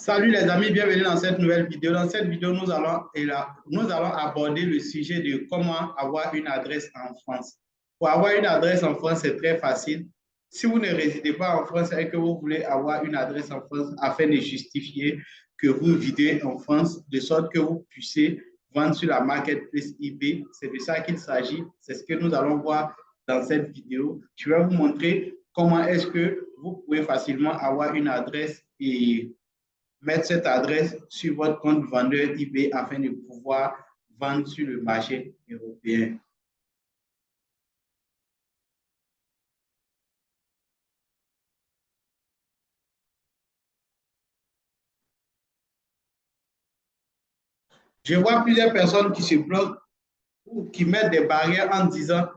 Salut les amis, bienvenue dans cette nouvelle vidéo. Dans cette vidéo, nous allons aborder le sujet de comment avoir une adresse en France. Pour avoir une adresse en France, c'est très facile. Si vous ne résidez pas en France et que vous voulez avoir une adresse en France afin de justifier que vous vivez en France, de sorte que vous puissiez vendre sur la marketplace eBay, c'est de ça qu'il s'agit. C'est ce que nous allons voir dans cette vidéo. Je vais vous montrer comment est-ce que vous pouvez facilement avoir une adresse et mettre cette adresse sur votre compte vendeur eBay afin de pouvoir vendre sur le marché européen. Je vois plusieurs personnes qui se bloquent ou qui mettent des barrières en disant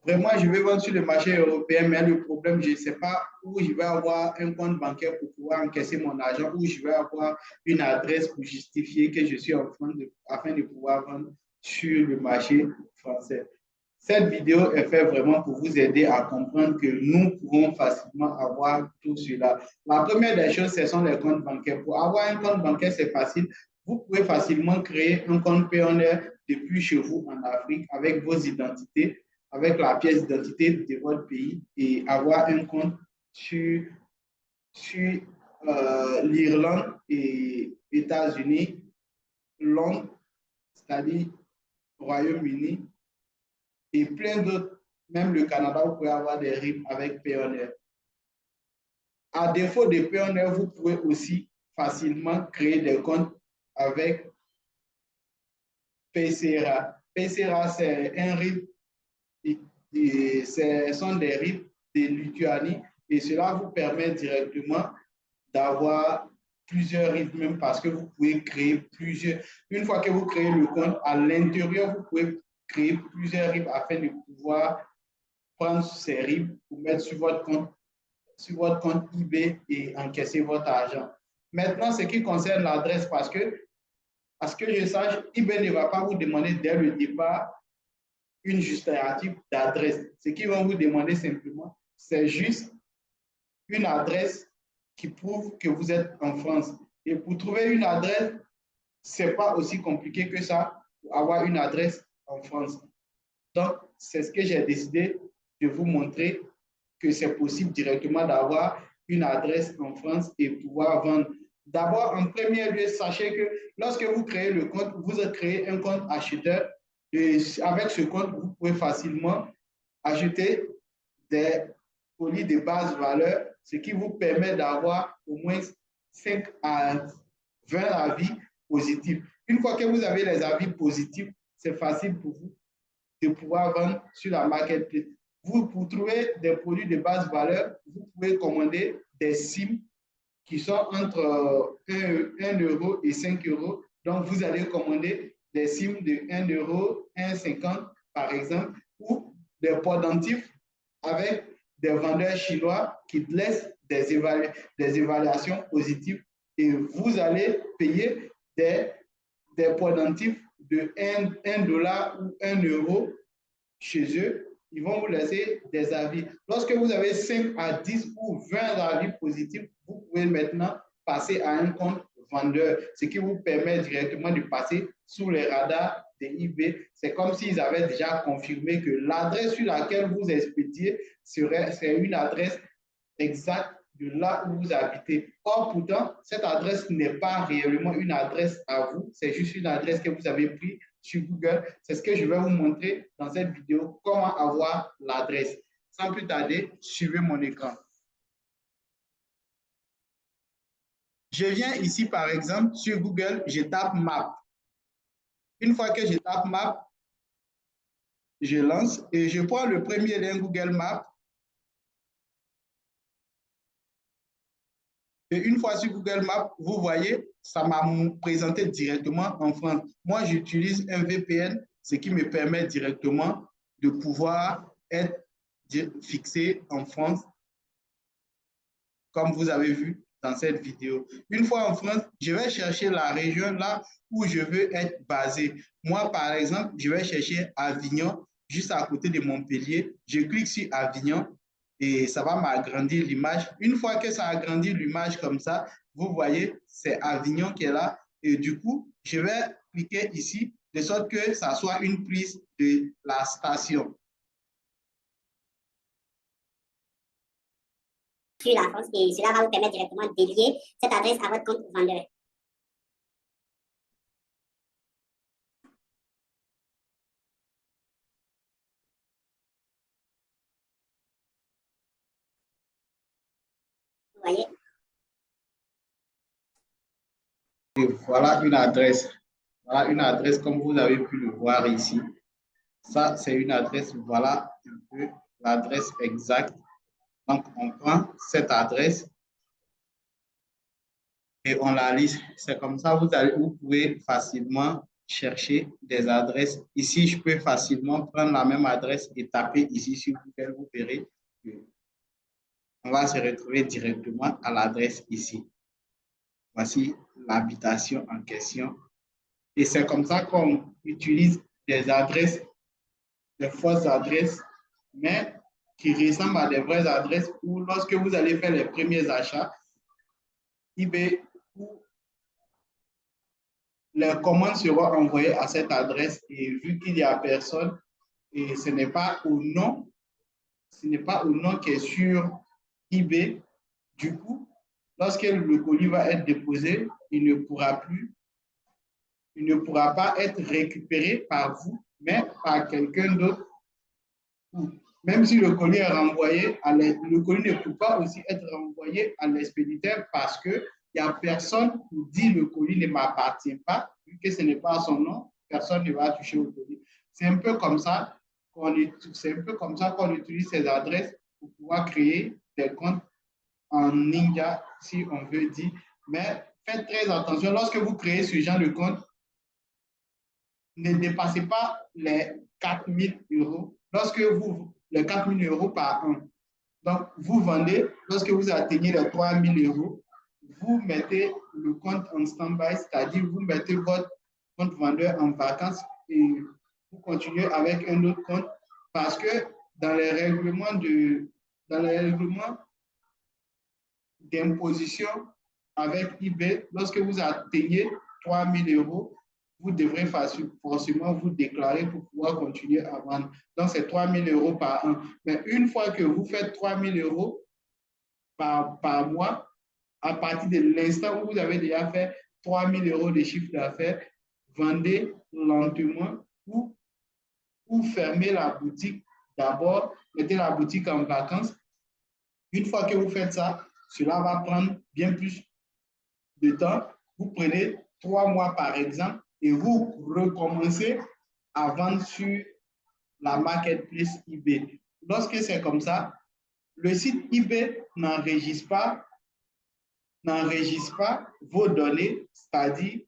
vraiment, je vais vendre sur le marché européen, mais le problème, je ne sais pas où je vais avoir un compte bancaire pour pouvoir encaisser mon argent, où je vais avoir une adresse pour justifier que je suis en France afin de pouvoir vendre sur le marché français. Cette vidéo est faite vraiment pour vous aider à comprendre que nous pouvons facilement avoir tout cela. La première des choses, ce sont les comptes bancaires. Pour avoir un compte bancaire, c'est facile. Vous pouvez facilement créer un compte Payoneer depuis chez vous en Afrique avec vos identités, avec la pièce d'identité de votre pays et avoir un compte sur l'Irlande et États-Unis, Londres, c'est-à-dire Royaume-Uni, et plein d'autres, même le Canada, vous pouvez avoir des RIP avec Payoneer. À défaut de Payoneer, vous pouvez aussi facilement créer des comptes avec PCRA. PCRA, c'est un RIP, ce sont des RIP de Lituanie et cela vous permet directement d'avoir plusieurs RIP même parce que vous pouvez créer plusieurs. Une fois que vous créez le compte, à l'intérieur, vous pouvez créer plusieurs RIP afin de pouvoir prendre ces RIP pour mettre sur votre compte eBay et encaisser votre argent. Maintenant, ce qui concerne l'adresse, parce que je sache, eBay ne va pas vous demander dès le départ une justificative d'adresse. Ce qu'ils vont vous demander simplement, c'est juste une adresse qui prouve que vous êtes en France. Et pour trouver une adresse, ce n'est pas aussi compliqué que ça pour avoir une adresse en France. Donc, c'est ce que j'ai décidé de vous montrer que c'est possible directement d'avoir une adresse en France et pouvoir vendre. D'abord, en premier lieu, sachez que lorsque vous créez le compte, vous créez un compte acheteur et avec ce compte, vous pouvez facilement acheter des colis de basse valeur, ce qui vous permet d'avoir au moins 5 à 20 avis positifs. Une fois que vous avez les avis positifs, c'est facile pour vous de pouvoir vendre sur la marketplace. Vous, pour trouver des produits de basse valeur, vous pouvez commander des SIM qui sont entre 1 euro et 5 euros. Donc, vous allez commander des SIM de 1 euro, 1,50 par exemple, ou des pendentifs avec des vendeurs chinois qui laissent des évaluations positives et vous allez payer des pendentifs de 1 dollar ou 1 euro chez eux. Ils vont vous laisser des avis. Lorsque vous avez 5 à 10 ou 20 avis positifs, vous pouvez maintenant passer à un compte vendeur, ce qui vous permet directement de passer sous les radars de eBay. C'est comme s'ils avaient déjà confirmé que l'adresse sur laquelle vous expédiez serait une adresse exacte de là où vous habitez. Or, pourtant, cette adresse n'est pas réellement une adresse à vous, c'est juste une adresse que vous avez prise sur Google. C'est ce que je vais vous montrer dans cette vidéo, comment avoir l'adresse. Sans plus tarder, suivez mon écran. Je viens ici, par exemple, sur Google, je tape Map. Une fois que je tape Map, je lance et je prends le premier lien Google Maps. Et une fois sur Google Maps, vous voyez, ça m'a présenté directement en France. Moi, j'utilise un VPN, ce qui me permet directement de pouvoir être fixé en France, comme vous avez vu dans cette vidéo. Une fois en France, je vais chercher la région là où je veux être basé. Moi, par exemple, je vais chercher Avignon, juste à côté de Montpellier. Je clique sur Avignon et ça va m'agrandir l'image. Une fois que ça agrandit l'image comme ça, vous voyez, c'est Avignon qui est là. Et du coup, je vais cliquer ici de sorte que ça soit une prise de la station. La France et cela va vous permettre directement de lier cette adresse à votre compte vendeur. Vous voyez? Et voilà une adresse. Voilà une adresse comme vous avez pu le voir ici. Ça, c'est une adresse. Voilà un peu l'adresse exacte. Donc, on prend cette adresse et on la liste. C'est comme ça, vous pouvez facilement chercher des adresses. Ici, je peux facilement prendre la même adresse et taper ici sur Google. Vous verrez qu'on va se retrouver directement à l'adresse ici. Voici l'habitation en question. Et c'est comme ça qu'on utilise des adresses, des fausses adresses, mais qui ressemblent à des vraies adresses où lorsque vous allez faire les premiers achats, eBay, les commandes seront envoyées à cette adresse et vu qu'il n'y a personne, et ce n'est pas au nom qui est sur eBay, du coup, lorsque le colis va être déposé, il ne pourra pas être récupéré par vous, mais par quelqu'un d'autre. Même si le colis est renvoyé, le colis ne peut pas aussi être renvoyé à l'expéditeur parce qu'il n'y a personne qui dit le colis ne m'appartient pas, vu que ce n'est pas son nom, personne ne va toucher au colis. C'est un peu comme ça qu'on utilise ces adresses pour pouvoir créer des comptes en ninja, si on veut dire. Mais faites très attention, lorsque vous créez ce genre de compte, ne dépassez pas les 4 000 euros. Lorsque vous, les 4 000 euros par an. Donc, vous vendez, lorsque vous atteignez les 3 000 euros, vous mettez le compte en stand-by, c'est-à-dire vous mettez votre compte vendeur en vacances et vous continuez avec un autre compte parce que dans les règlements d'imposition avec eBay, lorsque vous atteignez 3 000 euros, vous devrez forcément vous déclarer pour pouvoir continuer à vendre. Donc, c'est 3 000 euros par an. Mais une fois que vous faites 3 000 euros par mois, à partir de l'instant où vous avez déjà fait 3 000 euros de chiffre d'affaires, vendez lentement ou fermez la boutique. D'abord, mettez la boutique en vacances. Une fois que vous faites ça, cela va prendre bien plus de temps. Vous prenez 3 mois par exemple et vous recommencez à vendre sur la marketplace eBay. Lorsque c'est comme ça, le site eBay n'enregistre pas vos données, c'est-à-dire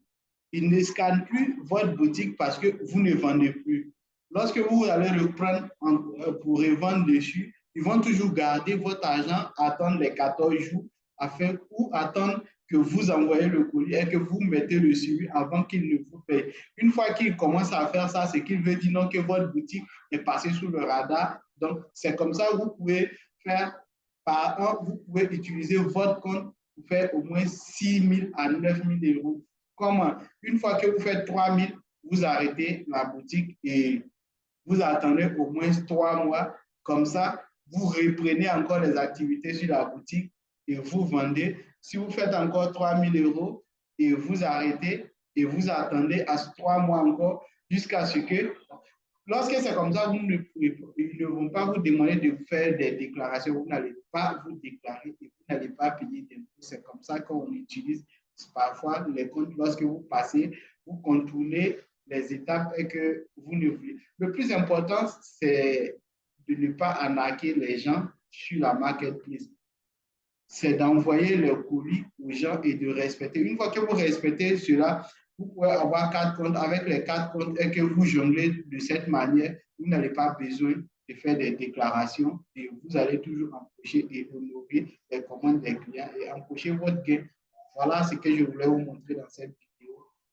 il ne scanne plus votre boutique parce que vous ne vendez plus. Lorsque vous allez le prendre pour revendre dessus, ils vont toujours garder votre argent, attendre les 14 jours ou attendre que vous envoyez le colis et que vous mettez le suivi avant qu'il ne vous paye. Une fois qu'il commence à faire ça, c'est qu'il veut dire non que votre boutique est passée sous le radar. Donc, c'est comme ça que vous pouvez faire par an, vous pouvez utiliser votre compte pour faire au moins 6 000 à 9 000 euros. Comment? Une fois que vous faites 3 000, vous arrêtez la boutique et vous attendez au moins 3 mois. Comme ça, vous reprenez encore les activités sur la boutique et vous vendez. Si vous faites encore 3 000 euros et vous arrêtez et vous attendez à 3 mois encore jusqu'à ce que, lorsque c'est comme ça, ils ne vont pas vous demander de faire des déclarations. Vous n'allez pas vous déclarer et vous n'allez pas payer d'impôts. C'est comme ça qu'on utilise parfois les comptes. Lorsque vous passez, vous contournez les étapes et que vous ne voulez. Le plus important, c'est de ne pas arnaquer les gens sur la marketplace. C'est d'envoyer le colis aux gens et de respecter. Une fois que vous respectez cela, vous pouvez avoir 4 comptes. Avec les 4 comptes et que vous jonglez de cette manière, vous n'avez pas besoin de faire des déclarations et vous allez toujours empocher et honorer les commandes des clients et empocher votre gain. Voilà ce que je voulais vous montrer dans cette vidéo.